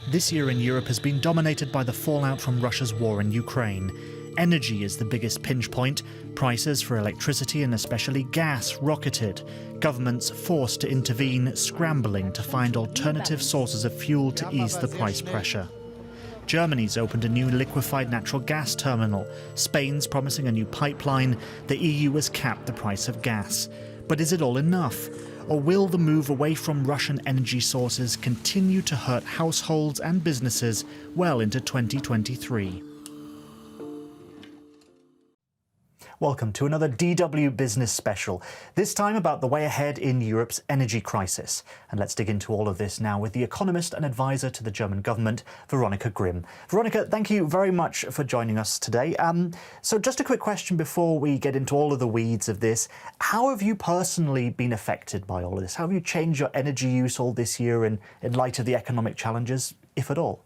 This year in Europe has been dominated by the fallout from Russia's war in Ukraine. Energy is the biggest pinch point. Prices for electricity and especially gas rocketed. Governments forced to intervene, scrambling to find alternative sources of fuel to ease the price pressure. Germany's opened a new liquefied natural gas terminal. Spain's promising a new pipeline. The EU has capped the price of gas. But is it all enough? Or will the move away from Russian energy sources continue to hurt households and businesses well into 2023? Welcome to another DW Business Special, this time about the way ahead in Europe's energy crisis. And let's dig into all of this now with the economist and advisor to the German government, Veronika Grimm. Veronika, thank you very much for joining us today. So just a quick question before we get into all of the weeds of this. How have you personally been affected by all of this? How have you changed your energy use all this year in light of the economic challenges, if at all?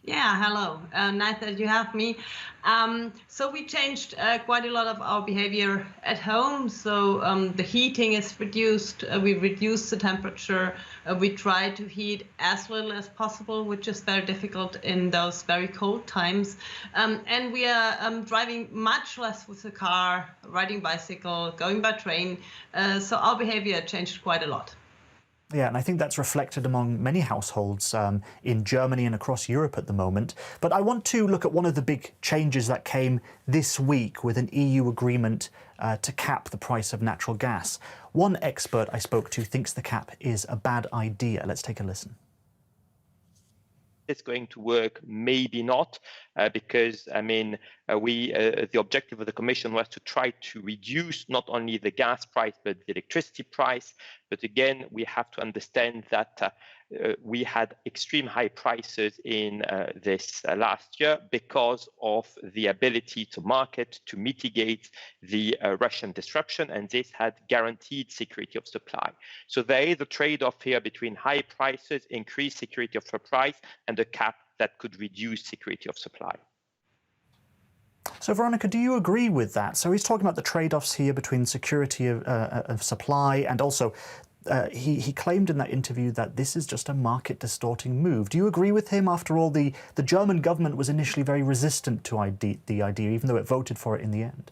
Yeah, hello. Nice that you have me. So we changed quite a lot of our behavior at home. So the heating is reduced. We reduced the temperature. We try to heat as little as possible, which is very difficult in those very cold times. And we are driving much less with the car, riding bicycle, going by train. So our behavior changed quite a lot. Yeah, and I think that's reflected among many households in Germany and across Europe at the moment. But I want to look at one of the big changes that came this week with an EU agreement to cap the price of natural gas. One expert I spoke to thinks the cap is a bad idea. Let's take a listen. It's going to work, maybe not, because the objective of the Commission was to try to reduce not only the gas price but the electricity price. But again, we have to understand that we had extreme high prices in this last year because of the ability to market, to mitigate the Russian disruption, and this had guaranteed security of supply. So there is a trade-off here between high prices, increased security of supply, and a cap that could reduce security of supply. So, Veronika, do you agree with that? So he's talking about the trade-offs here between security of supply and also he claimed in that interview that this is just a market-distorting move. Do you agree with him? After all, the German government was initially very resistant to the idea, even though it voted for it in the end.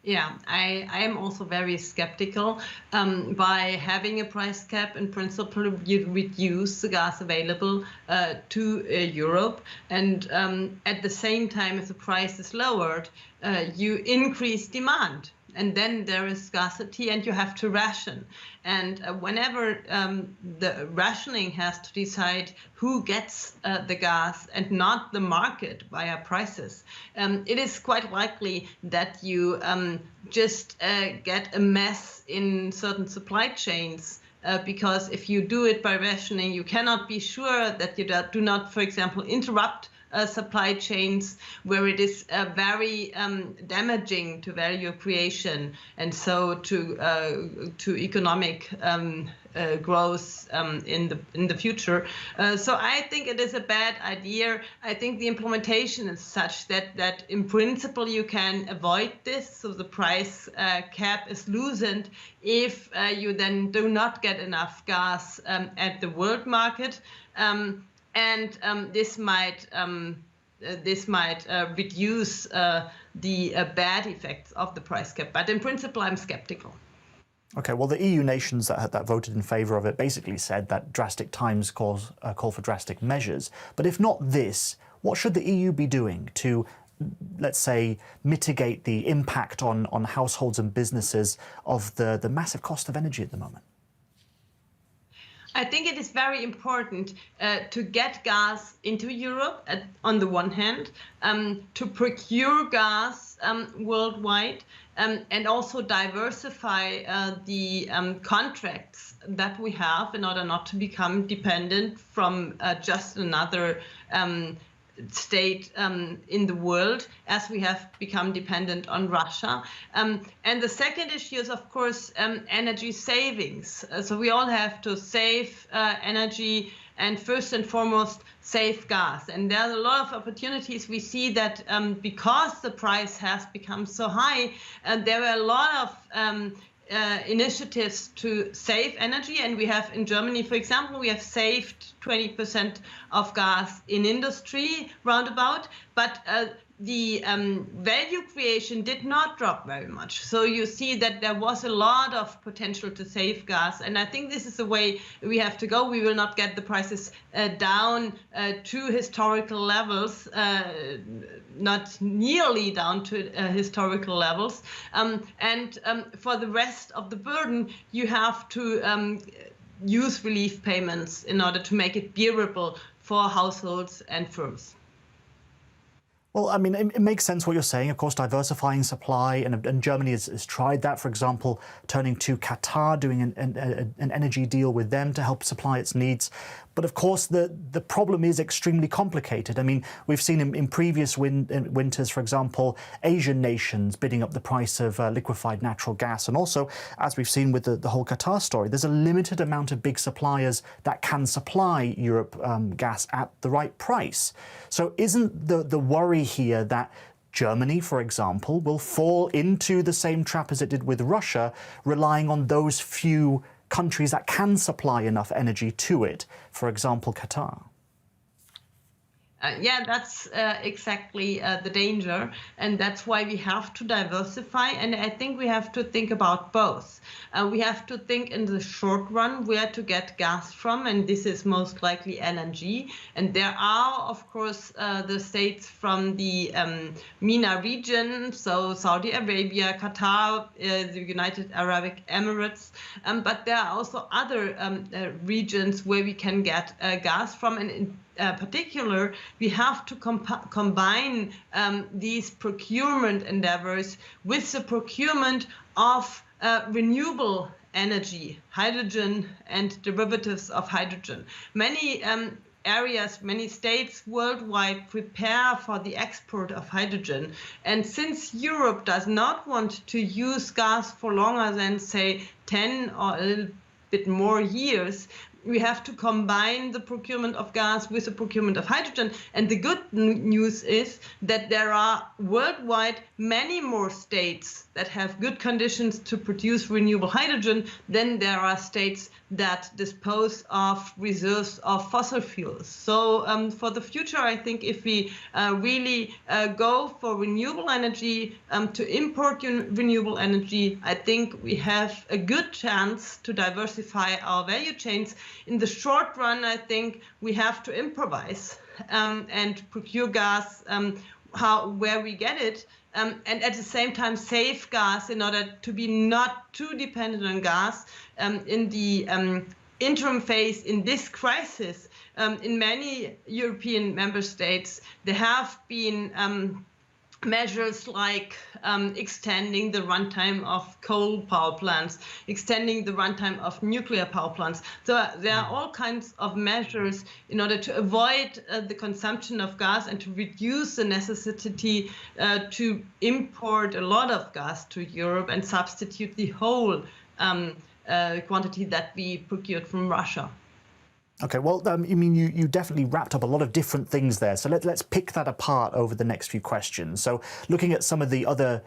Yeah, I am also very skeptical. By having a price cap, in principle, you reduce the gas available to Europe. And at the same time, if the price is lowered, you increase demand. And then there is scarcity and you have to ration. And whenever the rationing has to decide who gets the gas and not the market via prices, it is quite likely that you just get a mess in certain supply chains. Because if you do it by rationing, you cannot be sure that you do not, for example, interrupt supply chains where it is very damaging to value creation and so to economic growth in the future. So I think it is a bad idea. I think the implementation is such that in principle you can avoid this. So the price cap is loosened if you then do not get enough gas at the world market. And this might reduce the bad effects of the price cap. But in principle, I'm skeptical. OK, well, the EU nations that voted in favour of it basically said that drastic times call for drastic measures. But if not this, what should the EU be doing to, let's say, mitigate the impact on households and businesses of the massive cost of energy at the moment? I think it is very important to get gas into Europe on the one hand, to procure gas worldwide, and also diversify the contracts that we have in order not to become dependent from just another state in the world, as we have become dependent on Russia. And the second issue is, of course, energy savings. So we all have to save energy and first and foremost save gas. And there are a lot of opportunities. We see that because the price has become so high, there were a lot of initiatives to save energy, and we have in Germany, for example, we have saved 20% of gas in industry roundabout, but the value creation did not drop very much. So you see that there was a lot of potential to save gas, and I think this is the way we have to go. We will not get the prices down to historical levels, not nearly down to historical levels. And for the rest of the burden, you have to use relief payments in order to make it bearable for households and firms. Well, I mean, it makes sense what you're saying. Of course, diversifying supply, and Germany has tried that. For example, turning to Qatar, doing an energy deal with them to help supply its needs. But of course, the problem is extremely complicated. I mean, we've seen in previous winters, for example, Asian nations bidding up the price of liquefied natural gas. And also, as we've seen with the whole Qatar story, there's a limited amount of big suppliers that can supply Europe gas at the right price. So isn't the worry here that Germany, for example, will fall into the same trap as it did with Russia, relying on those few countries that can supply enough energy to it, for example, Qatar? Yeah, that's exactly the danger, and that's why we have to diversify, and I think we have to think about both. We have to think in the short run where to get gas from, and this is most likely LNG, and there are, of course, the states from the MENA region, so Saudi Arabia, Qatar, the United Arab Emirates, but there are also other regions where we can get gas from, and in particular, we have to combine these procurement endeavors with the procurement of renewable energy, hydrogen and derivatives of hydrogen. Many areas, many states worldwide prepare for the export of hydrogen. And since Europe does not want to use gas for longer than, say, 10 or a little bit more years, we have to combine the procurement of gas with the procurement of hydrogen. And the good news is that there are worldwide many more states that have good conditions to produce renewable hydrogen than there are states that dispose of reserves of fossil fuels. So for the future, I think if we really go for renewable energy, to import renewable energy, I think we have a good chance to diversify our value chains. In the short run, I think we have to improvise and procure gas where we get it, and at the same time save gas in order to be not too dependent on gas in the interim phase in this crisis. In many European member states, there have been measures like extending the runtime of coal power plants, extending the runtime of nuclear power plants. So there are all kinds of measures in order to avoid the consumption of gas and to reduce the necessity to import a lot of gas to Europe and substitute the whole quantity that we procured from Russia. Okay, well, I mean, you definitely wrapped up a lot of different things there. So let's pick that apart over the next few questions. So looking at some of the other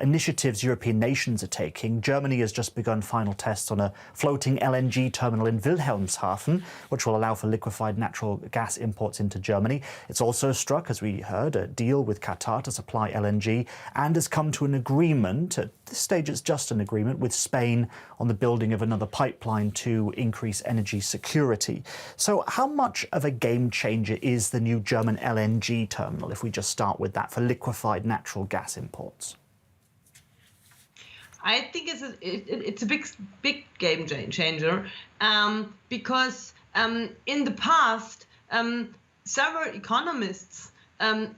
initiatives European nations are taking, Germany has just begun final tests on a floating LNG terminal in Wilhelmshaven, which will allow for liquefied natural gas imports into Germany. It's also struck, as we heard, a deal with Qatar to supply LNG and has come to an agreement, at this stage it's just an agreement, with Spain on the building of another pipeline to increase energy security. So how much of a game changer is the new German LNG terminal, if we just start with that, for liquefied natural gas imports? I think it's a big game changer because in the past several economists and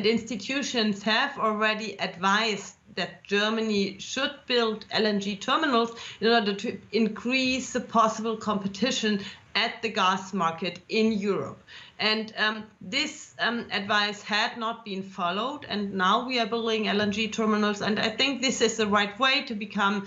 institutions have already advised that Germany should build LNG terminals in order to increase the possible competition at the gas market in Europe. And this advice had not been followed, and now we are building LNG terminals, and I think this is the right way to become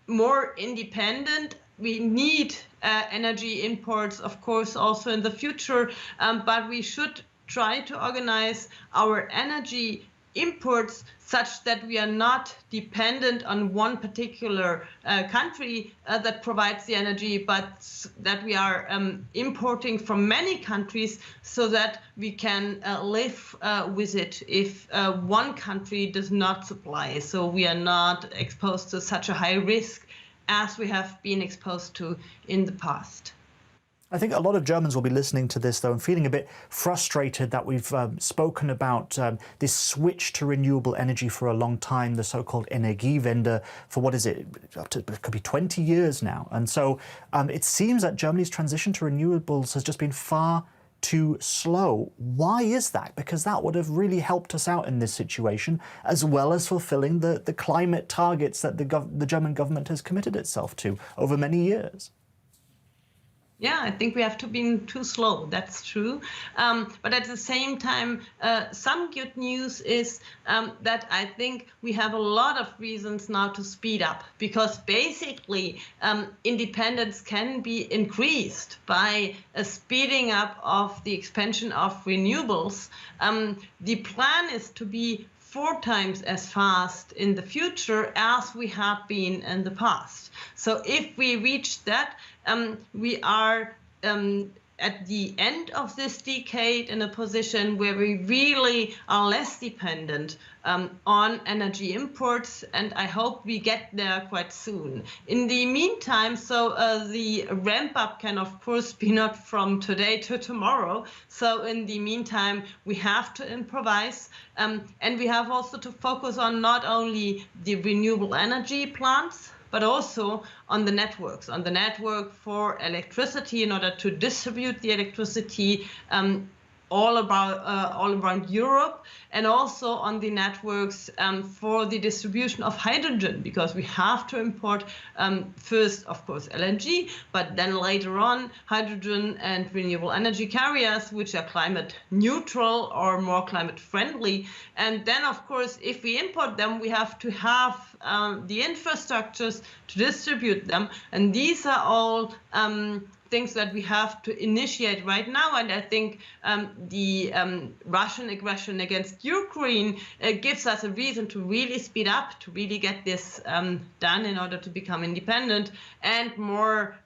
more independent. We need energy imports, of course, also in the future, but we should try to organize our energy imports such that we are not dependent on one particular country that provides the energy, but that we are importing from many countries so that we can live with it if one country does not supply. So we are not exposed to such a high risk as we have been exposed to in the past. I think a lot of Germans will be listening to this, though, and feeling a bit frustrated that we've spoken about this switch to renewable energy for a long time, the so-called Energiewende, for what is it, up to, it could be 20 years now. And so it seems that Germany's transition to renewables has just been far too slow. Why is that? Because that would have really helped us out in this situation, as well as fulfilling the climate targets that the German government has committed itself to over many years. Yeah, I think we have to be too slow. That's true. But at the same time, some good news is that I think we have a lot of reasons now to speed up, because basically independence can be increased by a speeding up of the expansion of renewables. The plan is to be 4 times as fast in the future as we have been in the past. So if we reach that, we are at the end of this decade in a position where we really are less dependent on energy imports, and I hope we get there quite soon. In the meantime, so the ramp up can of course be not from today to tomorrow. So in the meantime, we have to improvise, and we have also to focus on not only the renewable energy plants, but also on the network for electricity in order to distribute the electricity all around Europe, and also on the networks for the distribution of hydrogen, because we have to import first, of course, LNG, but then later on hydrogen and renewable energy carriers, which are climate neutral or more climate friendly. And then, of course, if we import them, we have to have the infrastructures to distribute them. And these are all things that we have to initiate right now. And I think the Russian aggression against Ukraine gives us a reason to really speed up, to really get this done in order to become independent and more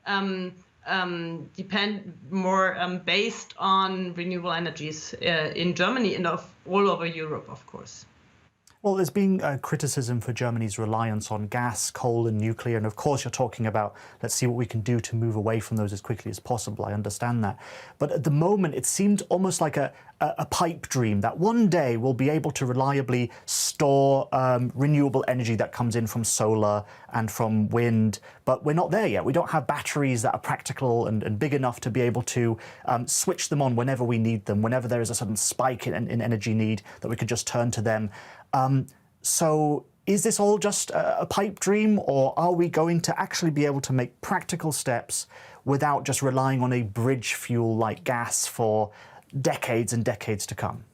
based on renewable energies in Germany and all over Europe, of course. Well, there's been criticism for Germany's reliance on gas, coal and nuclear. And of course, you're talking about, let's see what we can do to move away from those as quickly as possible. I understand that. But at the moment, it seemed almost like a pipe dream that one day we'll be able to reliably store renewable energy that comes in from solar and from wind. But we're not there yet. We don't have batteries that are practical and big enough to be able to switch them on whenever we need them, whenever there is a sudden spike in energy need, that we could just turn to them. So is this all just a pipe dream, or are we going to actually be able to make practical steps without just relying on a bridge fuel like gas for decades and decades to come?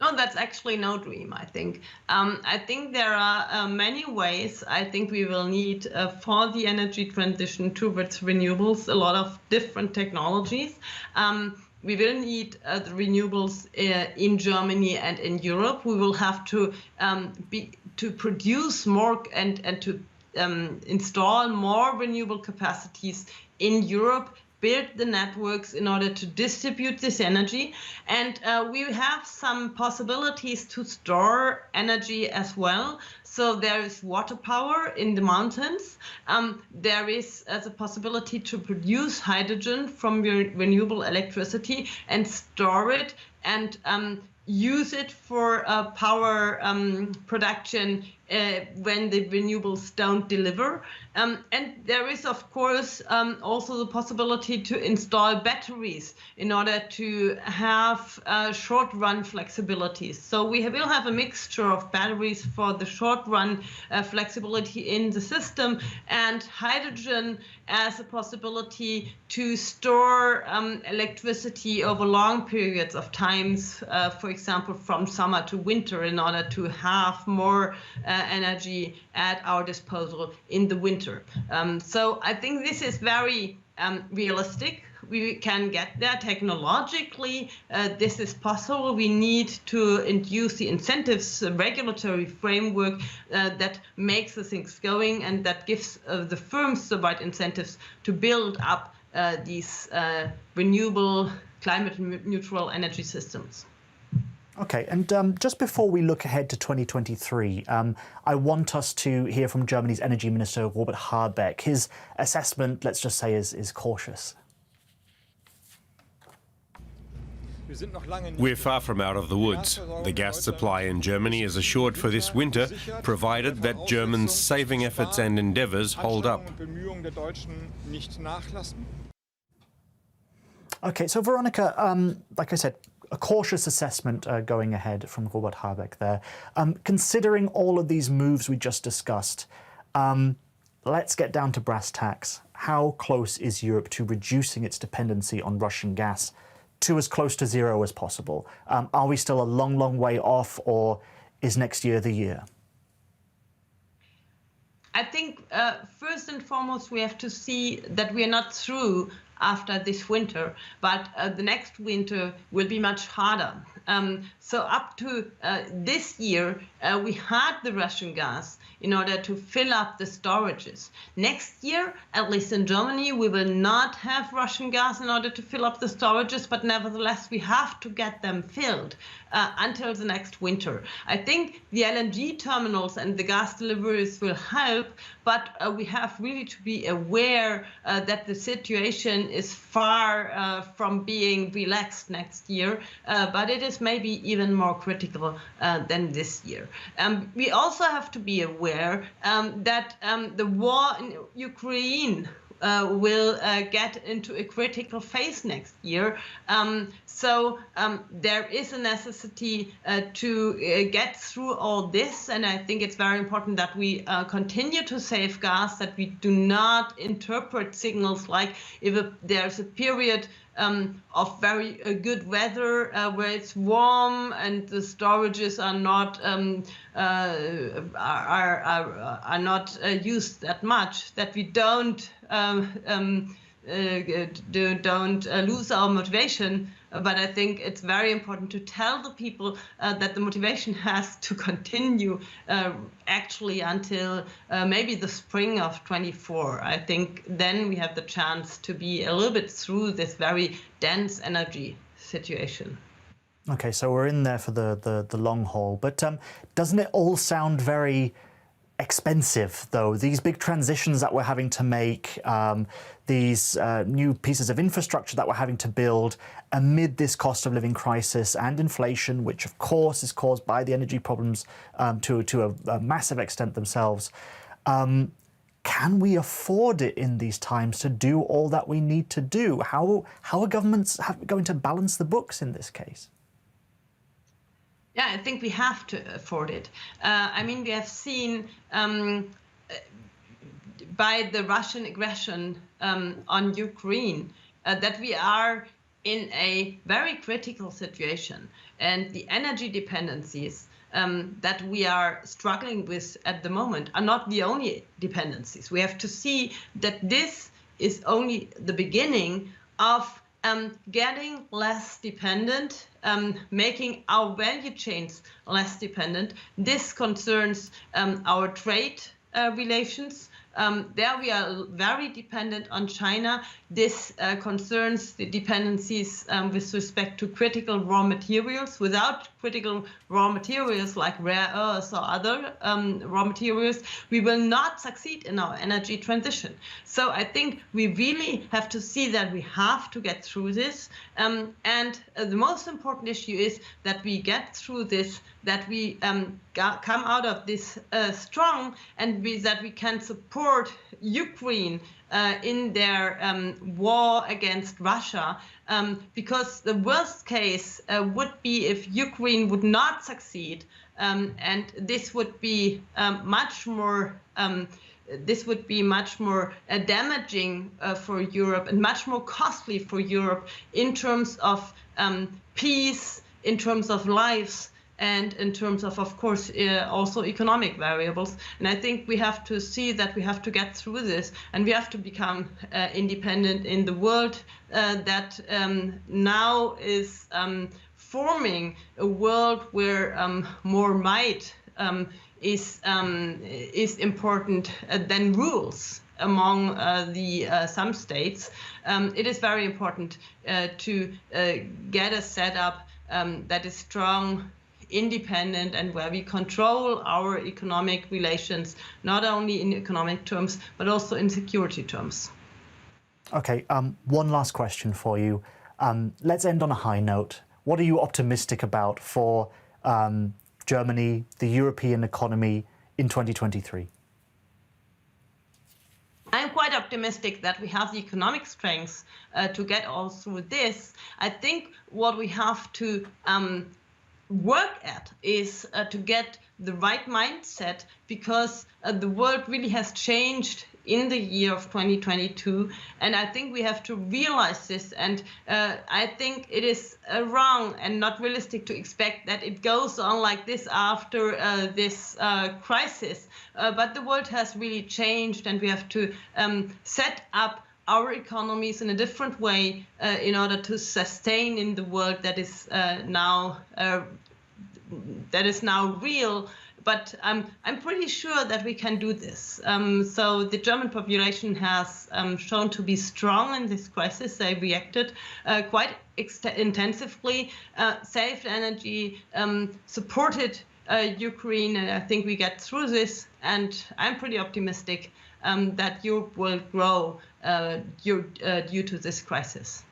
No, that's actually no dream, I think. I think there are many ways. I think we will need for the energy transition towards renewables a lot of different technologies. We will need the renewables in Germany and in Europe. We will have to produce more and to install more renewable capacities in Europe, build the networks in order to distribute this energy. And we have some possibilities to store energy as well. So there is water power in the mountains. There is the possibility to produce hydrogen from renewable electricity and store it and use it for power production when the renewables don't deliver. And there is, of course, also the possibility to install batteries in order to have short-run flexibilities. So we will have a mixture of batteries for the short-run flexibility in the system, and hydrogen as a possibility to store electricity over long periods of times, for example, from summer to winter, in order to have more energy at our disposal in the winter. So I think this is very realistic. we can get there technologically. This is possible. We need to induce the incentives, regulatory framework that makes the things going and that gives the firms the right incentives to build up these renewable, climate-neutral energy systems. Okay, and just before we look ahead to 2023, I want us to hear from Germany's Energy Minister, Robert Habeck. His assessment, let's just say, is cautious. We're far from out of the woods. The gas supply in Germany is assured for this winter, provided that Germans' saving efforts and endeavours hold up. Okay, so Veronica, like I said, a cautious assessment going ahead from Robert Habeck there. Considering all of these moves we just discussed, let's get down to brass tacks. How close is Europe to reducing its dependency on Russian gas to as close to zero as possible? Are we still a long, long way off, or is next year the year? I think first and foremost, we have to see that we are not through after this winter, but the next winter will be much harder. So up to this year, we had the Russian gas in order to fill up the storages. Next year, at least in Germany, we will not have Russian gas in order to fill up the storages, but nevertheless, we have to get them filled until the next winter. I think the LNG terminals and the gas deliveries will help, but we have really to be aware that the situation is far from being relaxed next year, but it is maybe even more critical than this year. We also have to be aware that the war in Ukraine will get into a critical phase next year. So there is a necessity to get through all this, and I think it's very important that we continue to save gas, that we do not interpret signals like if there's a period of very good weather where it's warm and the storages are not used that much, that we don't lose our motivation. But I think it's very important to tell the people that the motivation has to continue actually until maybe the spring of 24. I think then we have the chance to be a little bit through this very dense energy situation. Okay, so we're in there for the long haul, but doesn't it all sound very expensive, though? These big transitions that we're having to make, these new pieces of infrastructure that we're having to build amid this cost of living crisis and inflation, which of course is caused by the energy problems to a massive extent themselves. Can we afford it in these times to do all that we need to do? How are governments going to balance the books in this case? Yeah, I think we have to afford it. I mean, we have seen by the Russian aggression on Ukraine that we are in a very critical situation, and the energy dependencies that we are struggling with at the moment are not the only dependencies. We have to see that this is only the beginning of getting less dependent, making our value chains less dependent. This concerns our trade relations. There we are very dependent on China. This concerns the dependencies with respect to critical raw materials. Without critical raw materials like rare earths or other raw materials, we will not succeed in our energy transition. So I think we really have to see that we have to get through this. And the most important issue is that we get through this, that we come out of this strong, and that we can support Ukraine in their war against Russia, because the worst case would be if Ukraine would not succeed, and this would be much more damaging for Europe and much more costly for Europe in terms of peace, in terms of lives, and in terms of course, also economic variables. And I think we have to see that we have to get through this, and we have to become independent in the world that now is forming a world where more might is important than rules among some states. It is very important to get a setup that is strong, independent, and where we control our economic relations, not only in economic terms, but also in security terms. Okay, one last question for you. Let's end on a high note. What are you optimistic about for Germany, the European economy in 2023? I'm quite optimistic that we have the economic strength to get all through this. I think what we have to work at is to get the right mindset, because the world really has changed in the year of 2022, and I think we have to realize this, and I think it is wrong and not realistic to expect that it goes on like this after this crisis, but the world has really changed, and we have to set up our economies in a different way in order to sustain in the world that is now real. But I'm pretty sure that we can do this. So the German population has shown to be strong in this crisis. They reacted quite intensively, saved energy, supported Ukraine, and I think we get through this. And I'm pretty optimistic that Europe will grow due to this crisis.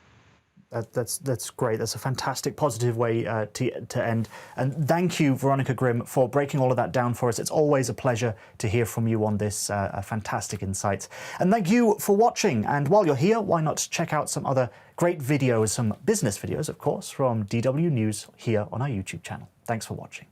That's great. That's a fantastic, positive way to end. And thank you, Veronika Grimm, for breaking all of that down for us. It's always a pleasure to hear from you on this fantastic insights. And thank you for watching. And while you're here, why not check out some other great videos, some business videos, of course, from DW News here on our YouTube channel. Thanks for watching.